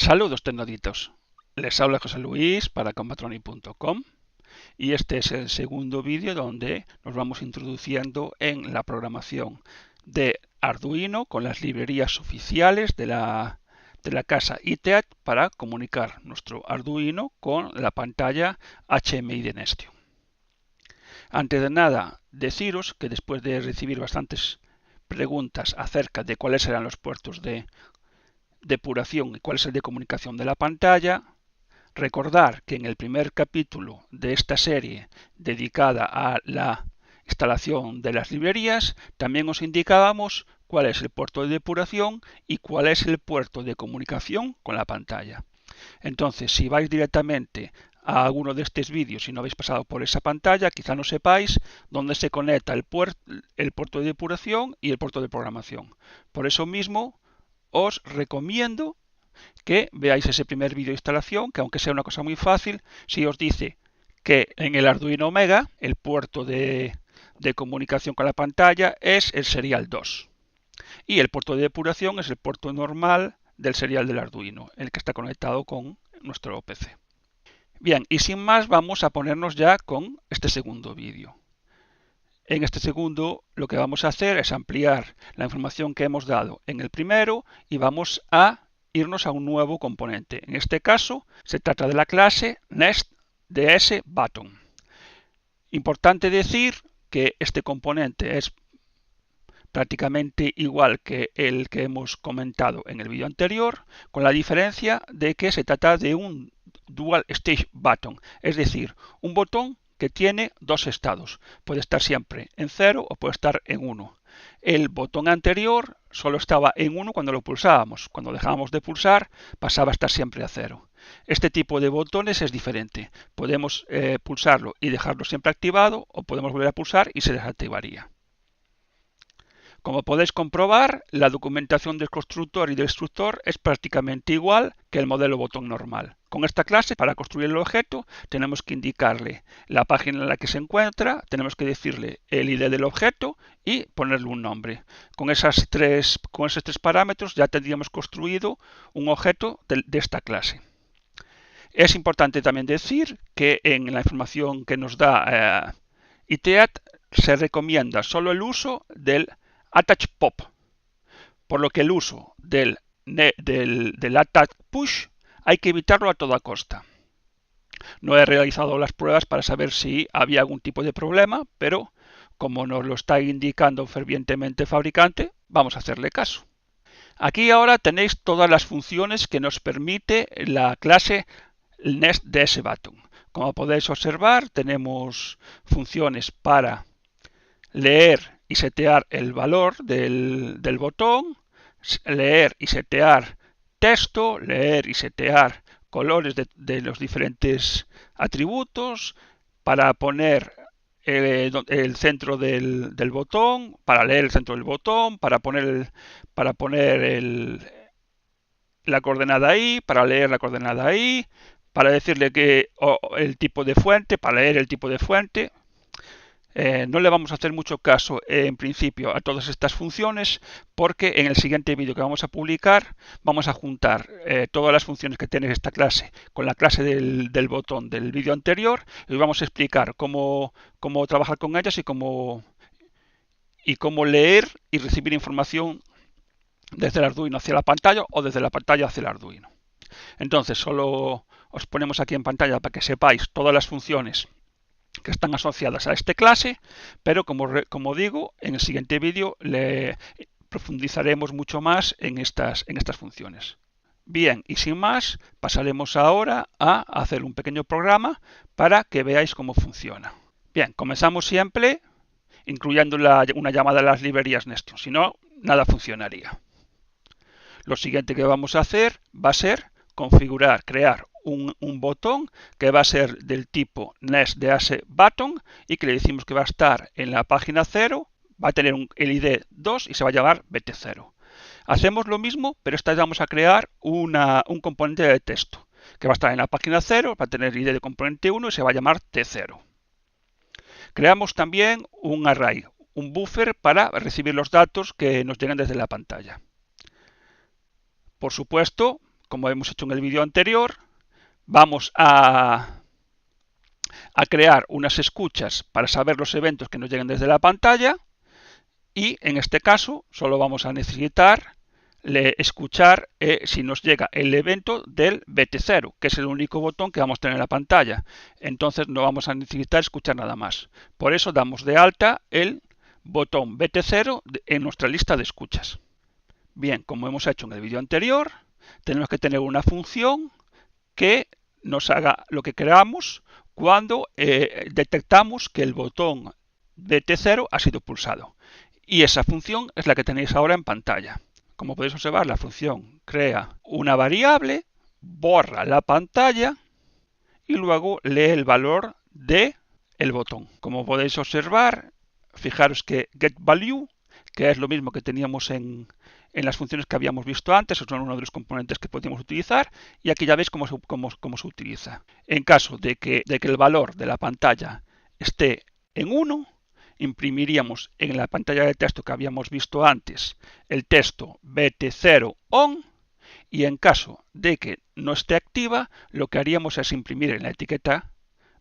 Saludos tecnoditos, les habla José Luis para Combatronic.com y este es el segundo vídeo donde nos vamos introduciendo en la programación de Arduino con las librerías oficiales de la casa ITEAT para comunicar nuestro Arduino con la pantalla HMI de Nestio. Antes de nada, deciros que después de recibir bastantes preguntas acerca de cuáles serán los puertos de depuración y cuál es el de comunicación de la pantalla, recordar que en el primer capítulo de esta serie dedicada a la instalación de las librerías también os indicábamos cuál es el puerto de depuración y cuál es el puerto de comunicación con la pantalla. Entonces, si vais directamente a alguno de estos vídeos y no habéis pasado por esa pantalla, quizá no sepáis dónde se conecta el puerto de depuración y el puerto de programación. Por eso mismo os recomiendo que veáis ese primer vídeo de instalación, que aunque sea una cosa muy fácil, si os dice que en el Arduino Omega el puerto de comunicación con la pantalla es el serial 2 y el puerto de depuración es el puerto normal del serial del Arduino, el que está conectado con nuestro PC. Bien, y sin más vamos a ponernos ya con este segundo vídeo. En este segundo lo que vamos a hacer es ampliar la información que hemos dado en el primero y vamos a irnos a un nuevo componente. En este caso se trata de la clase NestDSButton. Importante decir que este componente es prácticamente igual que el que hemos comentado en el vídeo anterior, con la diferencia de que se trata de un Dual Stage Button, es decir, un botón que tiene dos estados. Puede estar siempre en 0 o puede estar en 1. El botón anterior solo estaba en 1 cuando lo pulsábamos. Cuando dejábamos de pulsar pasaba a estar siempre a 0. Este tipo de botones es diferente. Podemos pulsarlo y dejarlo siempre activado o podemos volver a pulsar y se desactivaría. Como podéis comprobar, la documentación del constructor y del destructor es prácticamente igual que el modelo botón normal. Con esta clase, para construir el objeto, tenemos que indicarle la página en la que se encuentra, tenemos que decirle el ID del objeto y ponerle un nombre. Con esos tres parámetros ya tendríamos construido un objeto de esta clase. Es importante también decir que en la información que nos da ITEAT se recomienda solo el uso del Attach Pop, por lo que el uso del Attach Push hay que evitarlo a toda costa. No he realizado las pruebas para saber si había algún tipo de problema, pero como nos lo está indicando fervientemente el fabricante, vamos a hacerle caso. Aquí ahora tenéis todas las funciones que nos permite la clase NestDSButton. Como podéis observar, tenemos funciones para leer y setear el valor del botón, leer y setear texto, leer y setear colores de los diferentes atributos, para poner el centro del botón, para leer el centro del botón, para poner la coordenada ahí, para leer la coordenada ahí, para decirle que el tipo de fuente, para leer el tipo de fuente. No le vamos a hacer mucho caso en principio a todas estas funciones porque en el siguiente vídeo que vamos a publicar vamos a juntar todas las funciones que tiene esta clase con la clase del botón del vídeo anterior y vamos a explicar cómo trabajar con ellas y cómo leer y recibir información desde el Arduino hacia la pantalla o desde la pantalla hacia el Arduino. Entonces solo os ponemos aquí en pantalla para que sepáis todas las funciones que están asociadas a esta clase, pero como digo, en el siguiente vídeo le profundizaremos mucho más en estas funciones. Bien, y sin más, pasaremos ahora a hacer un pequeño programa para que veáis cómo funciona. Bien, comenzamos siempre incluyendo una llamada a las librerías Nestio, si no, nada funcionaría. Lo siguiente que vamos a hacer va a ser crear un botón que va a ser del tipo NestDSButton y que le decimos que va a estar en la página 0, va a tener el ID 2 y se va a llamar BT0. Hacemos lo mismo, pero esta vez vamos a crear un componente de texto que va a estar en la página 0, va a tener ID de componente 1 y se va a llamar T0. Creamos también un array, un buffer para recibir los datos que nos llegan desde la pantalla. Por supuesto, como hemos hecho en el vídeo anterior, vamos a crear unas escuchas para saber los eventos que nos lleguen desde la pantalla y en este caso solo vamos a necesitar escuchar si nos llega el evento del BT0, que es el único botón que vamos a tener en la pantalla. Entonces no vamos a necesitar escuchar nada más. Por eso damos de alta el botón BT0 en nuestra lista de escuchas. Bien, como hemos hecho en el vídeo anterior, tenemos que tener una función que nos haga lo que queramos cuando detectamos que el botón BT0 ha sido pulsado. Y esa función es la que tenéis ahora en pantalla. Como podéis observar, la función crea una variable, borra la pantalla y luego lee el valor de el botón. Como podéis observar, fijaros que getValue, que es lo mismo que teníamos en las funciones que habíamos visto antes, son uno de los componentes que podíamos utilizar, y aquí ya veis cómo se utiliza. En caso de que el valor de la pantalla esté en 1, imprimiríamos en la pantalla de texto que habíamos visto antes el texto BT0 ON, y en caso de que no esté activa, lo que haríamos es imprimir en la etiqueta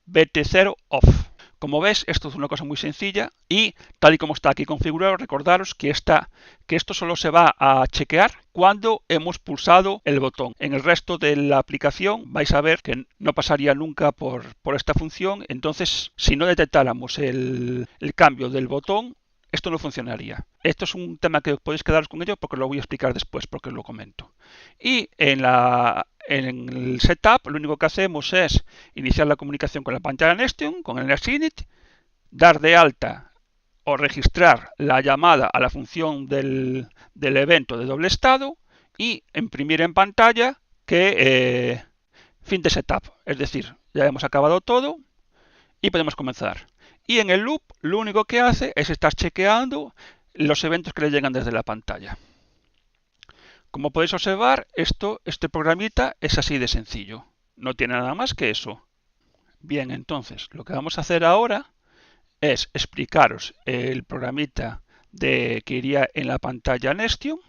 BT0 OFF. Como ves, esto es una cosa muy sencilla y tal y como está aquí configurado, recordaros que esto solo se va a chequear cuando hemos pulsado el botón. En el resto de la aplicación vais a ver que no pasaría nunca por esta función. Entonces, si no detectáramos el cambio del botón, esto no funcionaría. Esto es un tema que podéis quedaros con ello porque lo voy a explicar después, porque os lo comento. Y en el setup lo único que hacemos es iniciar la comunicación con la pantalla Nestion, con el NextInit, dar de alta o registrar la llamada a la función del evento de doble estado y imprimir en pantalla que fin de setup. Es decir, ya hemos acabado todo y podemos comenzar. Y en el loop lo único que hace es estar chequeando los eventos que le llegan desde la pantalla. Como podéis observar, este programita es así de sencillo. No tiene nada más que eso. Bien, entonces, lo que vamos a hacer ahora es explicaros el programita que iría en la pantalla Nestion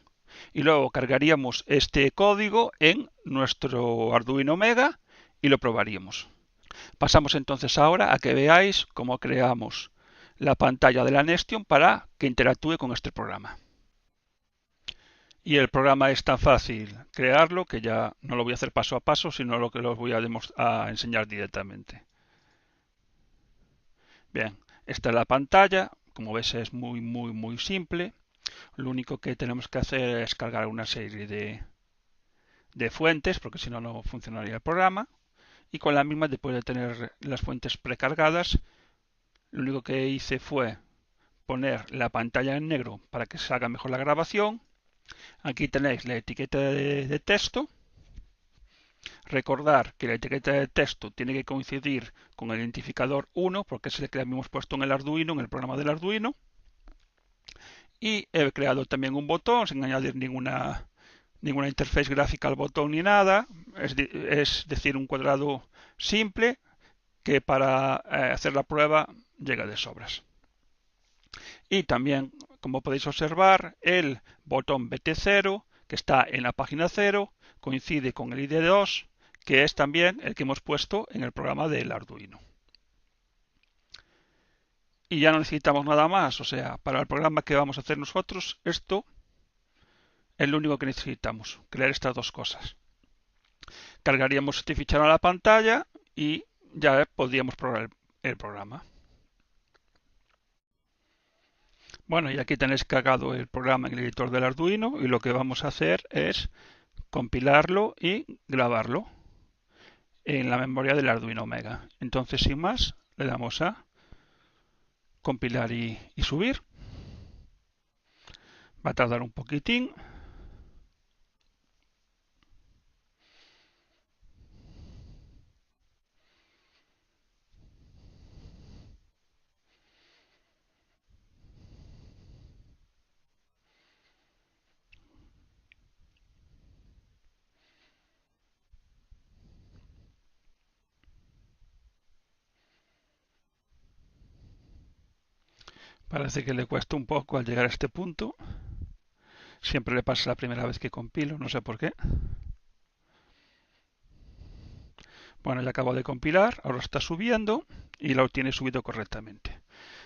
y luego cargaríamos este código en nuestro Arduino Mega y lo probaríamos. Pasamos entonces ahora a que veáis cómo creamos la pantalla de la Nestion para que interactúe con este programa. Y el programa es tan fácil crearlo que ya no lo voy a hacer paso a paso, sino lo que os voy a enseñar directamente. Bien, esta es la pantalla. Como ves es muy simple. Lo único que tenemos que hacer es cargar una serie de fuentes, porque si no, no funcionaría el programa. Y con la misma, después de tener las fuentes precargadas, lo único que hice fue poner la pantalla en negro para que se haga mejor la grabación. Aquí tenéis la etiqueta de texto. Recordar que la etiqueta de texto tiene que coincidir con el identificador 1, porque es el que habíamos puesto en el Arduino, en el programa del Arduino. Y he creado también un botón sin añadir ninguna interfaz gráfica al botón ni nada. Es decir, un cuadrado simple que para hacer la prueba llega de sobras. Y también, como podéis observar, el botón BT0, que está en la página 0, coincide con el ID2, que es también el que hemos puesto en el programa del Arduino. Y ya no necesitamos nada más, o sea, para el programa que vamos a hacer nosotros, esto es lo único que necesitamos, crear estas dos cosas. Cargaríamos este fichero a la pantalla y ya podríamos probar el programa. Bueno, y aquí tenéis cargado el programa en el editor del Arduino y lo que vamos a hacer es compilarlo y grabarlo en la memoria del Arduino Mega. Entonces, sin más, le damos a compilar y subir. Va a tardar un poquitín. Parece que le cuesta un poco al llegar a este punto. Siempre le pasa la primera vez que compilo, no sé por qué. Bueno, ya acabo de compilar, ahora está subiendo y lo tiene subido correctamente.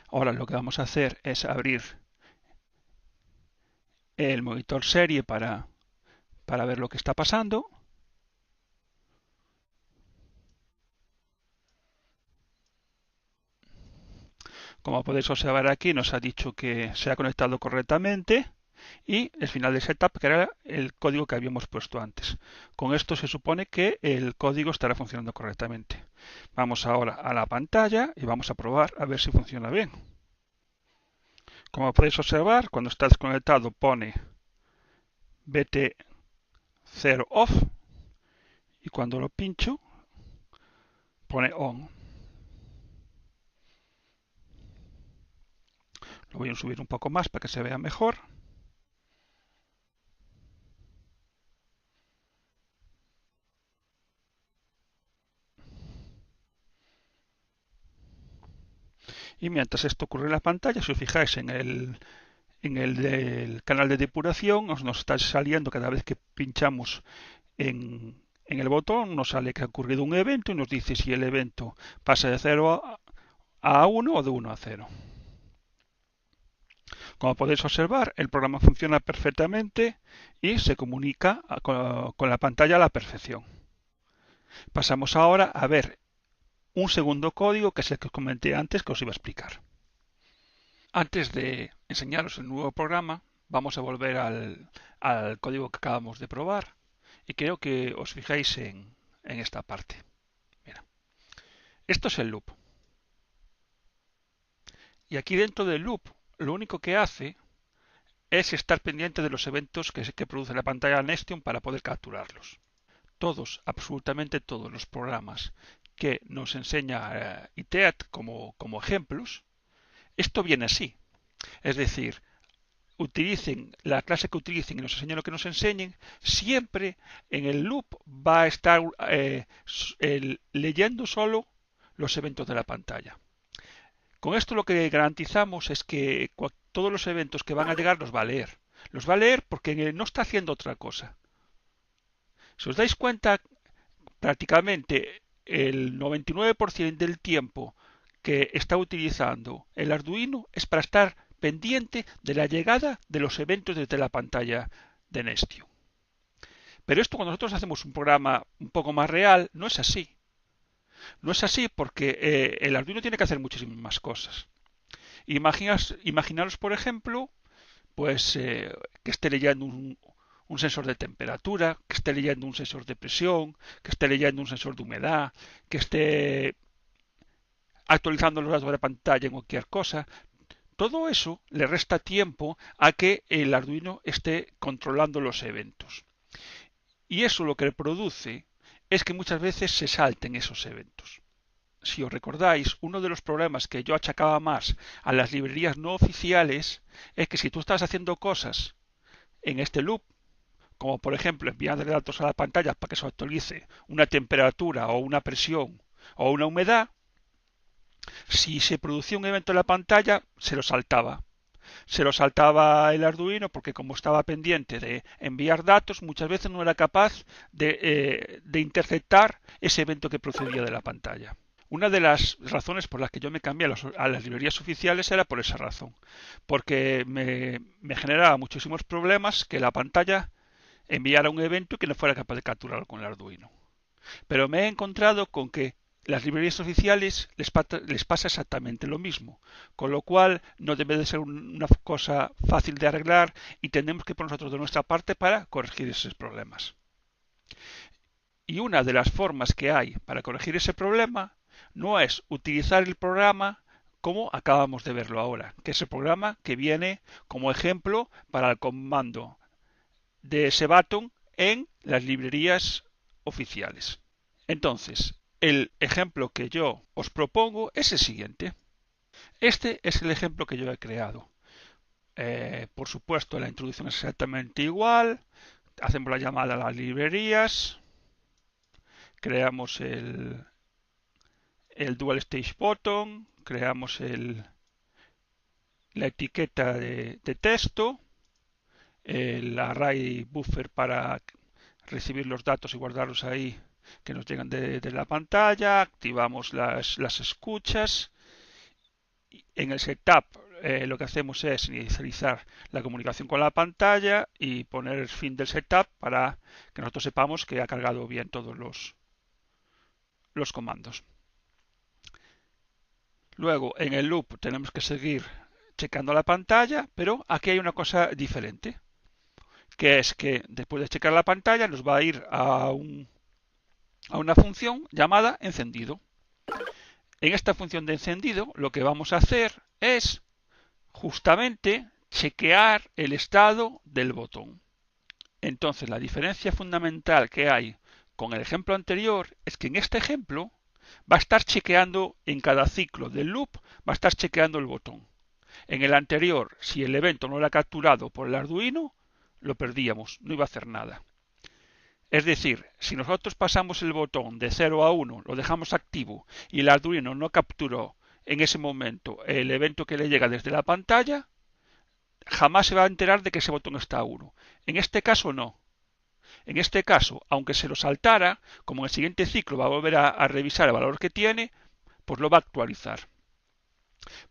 Ahora lo que vamos a hacer es abrir el monitor serie para ver lo que está pasando. Como podéis observar aquí, nos ha dicho que se ha conectado correctamente y el final de setup, que era el código que habíamos puesto antes. Con esto se supone que el código estará funcionando correctamente. Vamos ahora a la pantalla y vamos a probar a ver si funciona bien. Como podéis observar, cuando está desconectado pone BT0 off y cuando lo pincho pone on. Lo voy a subir un poco más para que se vea mejor. Y mientras esto ocurre en la pantalla, si os fijáis en el del canal de depuración, nos está saliendo cada vez que pinchamos en el botón, nos sale que ha ocurrido un evento y nos dice si el evento pasa de 0 a 1 o de 1 a 0. Como podéis observar, el programa funciona perfectamente y se comunica con la pantalla a la perfección. Pasamos ahora a ver un segundo código que es el que os comenté antes que os iba a explicar. Antes de enseñaros el nuevo programa, vamos a volver al código que acabamos de probar y quiero que os fijéis en esta parte. Mira, esto es el loop. Y aquí dentro del loop, lo único que hace es estar pendiente de los eventos que produce la pantalla Nestion para poder capturarlos. Todos, absolutamente todos los programas que nos enseña ITEAT como ejemplos, esto viene así. Es decir, utilicen la clase que utilicen y nos enseñen lo que nos enseñen, siempre en el loop va a estar leyendo solo los eventos de la pantalla. Con esto lo que garantizamos es que todos los eventos que van a llegar los va a leer. Los va a leer porque no está haciendo otra cosa. Si os dais cuenta, prácticamente el 99% del tiempo que está utilizando el Arduino es para estar pendiente de la llegada de los eventos desde la pantalla de Nestion. Pero esto cuando nosotros hacemos un programa un poco más real, no es así. No es así porque el Arduino tiene que hacer muchísimas más cosas. Imaginaros, por ejemplo, pues que esté leyendo un sensor de temperatura, que esté leyendo un sensor de presión, que esté leyendo un sensor de humedad, que esté actualizando los datos de la pantalla en cualquier cosa. Todo eso le resta tiempo a que el Arduino esté controlando los eventos. Y eso lo que produce es que muchas veces se salten esos eventos. Si os recordáis, uno de los problemas que yo achacaba más a las librerías no oficiales es que si tú estás haciendo cosas en este loop, como por ejemplo enviarle datos a la pantalla para que se actualice una temperatura o una presión o una humedad, si se producía un evento en la pantalla, se lo saltaba. Se lo saltaba el Arduino porque como estaba pendiente de enviar datos, muchas veces no era capaz de interceptar ese evento que procedía de la pantalla. Una de las razones por las que yo me cambié a las librerías oficiales era por esa razón, porque me generaba muchísimos problemas que la pantalla enviara un evento y que no fuera capaz de capturarlo con el Arduino. Pero me he encontrado con que las librerías oficiales les pasa exactamente lo mismo, con lo cual no debe de ser una cosa fácil de arreglar y tenemos que poner nosotros de nuestra parte para corregir esos problemas. Y una de las formas que hay para corregir ese problema no es utilizar el programa como acabamos de verlo ahora, que es el programa que viene como ejemplo para el comando de ese button en las librerías oficiales. Entonces, el ejemplo que yo os propongo es el siguiente. Este es el ejemplo que yo he creado. Por supuesto, la introducción es exactamente igual. Hacemos la llamada a las librerías. Creamos el Dual Stage Button. Creamos la etiqueta de texto. El array buffer para recibir los datos y guardarlos ahí que nos llegan de la pantalla, activamos las escuchas. En el setup lo que hacemos es inicializar la comunicación con la pantalla y poner el fin del setup para que nosotros sepamos que ha cargado bien todos los comandos. Luego, en el loop tenemos que seguir checando la pantalla, pero aquí hay una cosa diferente, que es que después de checar la pantalla nos va a ir a una función llamada encendido. En esta función de encendido lo que vamos a hacer es justamente chequear el estado del botón. Entonces la diferencia fundamental que hay con el ejemplo anterior es que en este ejemplo va a estar chequeando en cada ciclo del loop, va a estar chequeando el botón. En el anterior, si el evento no era capturado por el Arduino, lo perdíamos, no iba a hacer nada. Es decir, si nosotros pasamos el botón de 0 a 1, lo dejamos activo y el Arduino no capturó en ese momento el evento que le llega desde la pantalla, jamás se va a enterar de que ese botón está a 1. En este caso no. En este caso, aunque se lo saltara, como en el siguiente ciclo va a volver a revisar el valor que tiene, pues lo va a actualizar.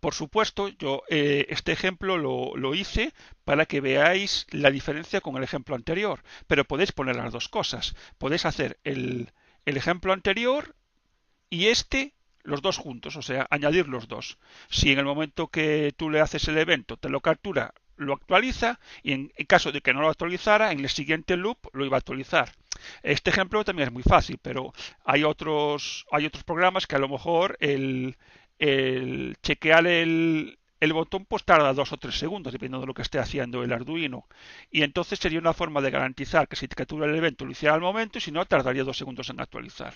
Por supuesto, yo este ejemplo lo hice para que veáis la diferencia con el ejemplo anterior, pero podéis poner las dos cosas. Podéis hacer el ejemplo anterior y los dos juntos, o sea, añadir los dos. Si en el momento que tú le haces el evento te lo captura, lo actualiza, y en caso de que no lo actualizara, en el siguiente loop lo iba a actualizar. Este ejemplo también es muy fácil, pero hay otros programas que a lo mejor el chequear el botón pues tarda 2 o 3 segundos, dependiendo de lo que esté haciendo el Arduino. Y entonces sería una forma de garantizar que si te captura el evento lo hiciera al momento, y si no, tardaría 2 segundos en actualizar.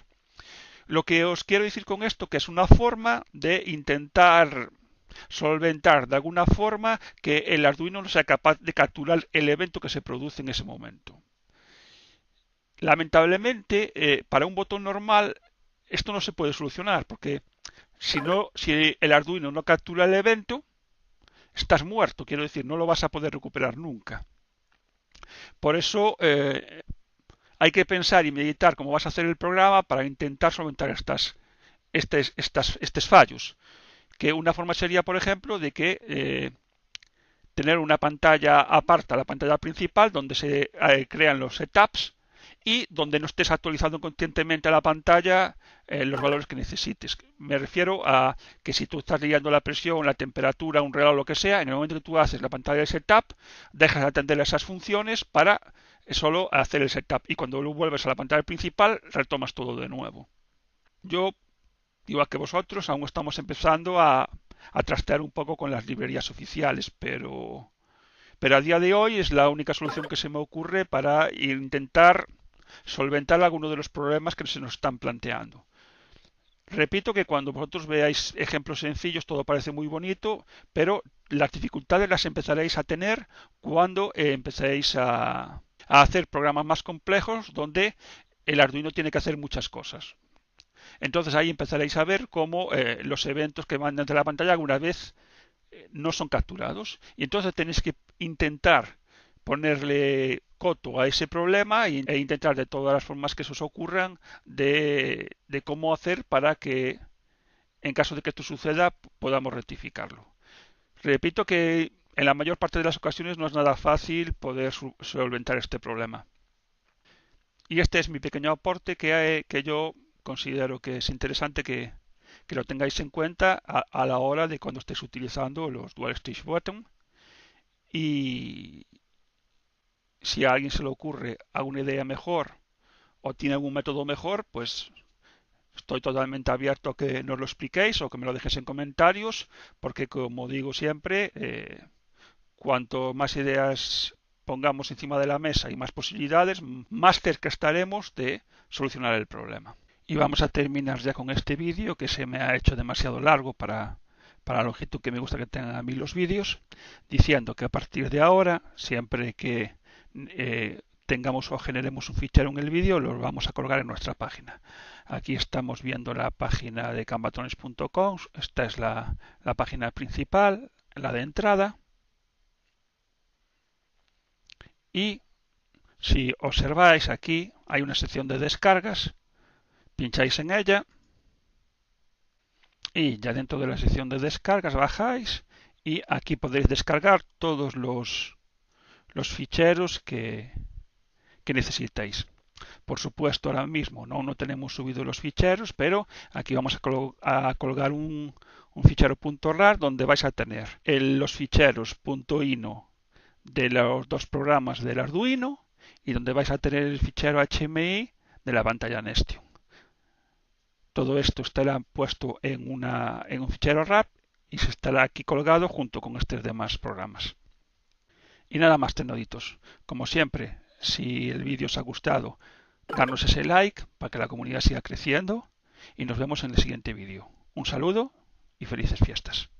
Lo que os quiero decir con esto que es una forma de intentar solventar de alguna forma que el Arduino no sea capaz de capturar el evento que se produce en ese momento. Lamentablemente, para un botón normal esto no se puede solucionar, porque si el Arduino no captura el evento, estás muerto, quiero decir, no lo vas a poder recuperar nunca. Por eso hay que pensar y meditar cómo vas a hacer el programa para intentar solventar estos fallos. Que una forma sería, por ejemplo, de que tener una pantalla aparte a la pantalla principal donde se crean los setups y donde no estés actualizando constantemente a la pantalla los valores que necesites. Me refiero a que si tú estás leyendo la presión, la temperatura, un reloj, lo que sea, en el momento que tú haces la pantalla de setup, dejas de atender a esas funciones para solo hacer el setup. Y cuando lo vuelves a la pantalla principal, retomas todo de nuevo. Yo, igual que vosotros, aún estamos empezando a trastear un poco con las librerías oficiales, pero a día de hoy es la única solución que se me ocurre para intentar solventar algunos de los problemas que se nos están planteando. Repito que cuando vosotros veáis ejemplos sencillos todo parece muy bonito, pero las dificultades las empezaréis a tener cuando empezáis a hacer programas más complejos donde el Arduino tiene que hacer muchas cosas. Entonces ahí empezaréis a ver cómo los eventos que mandan de la pantalla alguna vez no son capturados. Y entonces tenéis que intentar ponerle coto a ese problema e intentar de todas las formas que se os ocurran de cómo hacer para que en caso de que esto suceda podamos rectificarlo. Repito que en la mayor parte de las ocasiones no es nada fácil poder solventar este problema. Y este es mi pequeño aporte que yo considero que es interesante que lo tengáis en cuenta a la hora de cuando estéis utilizando los Dual Stage Button. Y si a alguien se le ocurre alguna idea mejor o tiene algún método mejor, pues estoy totalmente abierto a que nos lo expliquéis o que me lo dejéis en comentarios, porque como digo siempre, cuanto más ideas pongamos encima de la mesa y más posibilidades, más cerca estaremos de solucionar el problema. Y vamos a terminar ya con este vídeo que se me ha hecho demasiado largo para la longitud que me gusta que tengan a mí los vídeos, diciendo que a partir de ahora, siempre que tengamos o generemos un fichero en el vídeo, lo vamos a colgar en nuestra página. Aquí estamos viendo la página de canvatones.com, esta es la página principal, la de entrada. Y si observáis aquí hay una sección de descargas Pincháis en ella y ya dentro de la sección de descargas bajáis y aquí podréis descargar todos los ficheros que necesitáis. Por supuesto, ahora mismo no tenemos subido los ficheros, pero aquí vamos a colgar un fichero .rar donde vais a tener los ficheros .ini de los dos programas del Arduino y donde vais a tener el fichero HMI de la pantalla Nestion. Todo esto estará puesto en un fichero RAR y se estará aquí colgado junto con estos demás programas. Y nada más, tecnoditos. Como siempre, si el vídeo os ha gustado, darnos ese like para que la comunidad siga creciendo y nos vemos en el siguiente vídeo. Un saludo y felices fiestas.